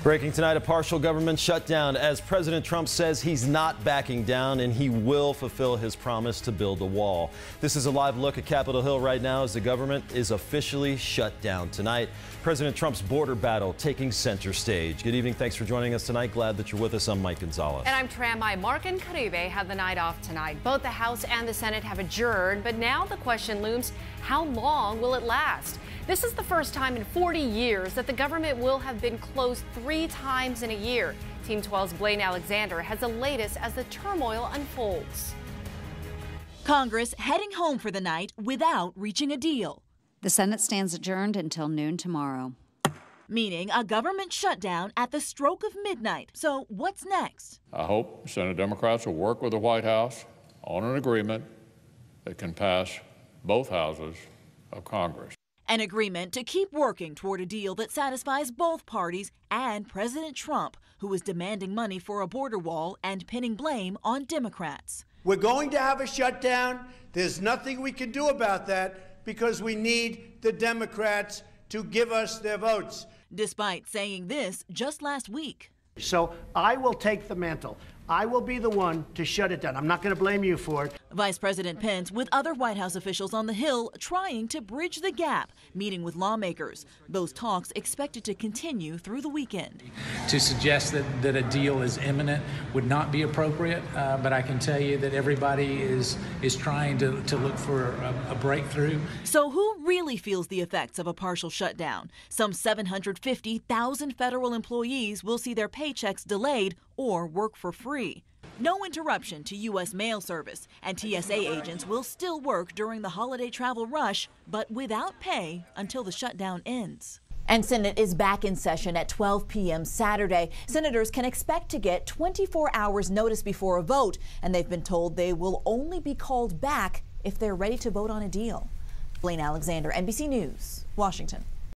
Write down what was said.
Breaking tonight, a partial government shutdown as President Trump says he's not backing down and he will fulfill his promise to build a wall. This is a live look at Capitol Hill right now as the government is officially shut down tonight. President Trump's border battle taking center stage. Good evening. Thanks for joining us tonight. Glad that you're with us. I'm Mike Gonzalez. And I'm Tramai. Mark and Caribe have the night off tonight. Both the House and the Senate have adjourned, but now the question looms, how long will it last? This is the first time in 40 years that the government will have been closed 3 times in a year. Team 12's Blaine Alexander has the latest as the turmoil unfolds. Congress heading home for the night without reaching a deal. The Senate stands adjourned until noon tomorrow. Meaning a government shutdown at the stroke of midnight. So what's next? I hope Senate Democrats will work with the White House on an agreement that can pass both houses of Congress. An agreement to keep working toward a deal that satisfies both parties and President Trump, who is demanding money for a border wall and pinning blame on Democrats. We're going to have a shutdown. There's nothing we can do about that because we need the Democrats to give us their votes. Despite saying this just last week. So I will take the mantle. I will be the one to shut it down. I'm not going to blame you for it. Vice President Pence with other White House officials on the Hill trying to bridge the gap, meeting with lawmakers. Those talks expected to continue through the weekend. To suggest that a deal is imminent would not be appropriate, but I can tell you that everybody is trying to look for a breakthrough. So who really feels the effects of a partial shutdown? Some 750,000 federal employees will see their paychecks delayed or work for free. No interruption to U.S. mail service, and TSA agents will still work during the holiday travel rush, but without pay until the shutdown ends. And Senate is back in session at 12 p.m. Saturday. Senators can expect to get 24 hours notice before a vote, and they've been told they will only be called back if they're ready to vote on a deal. Blaine Alexander, NBC News, Washington.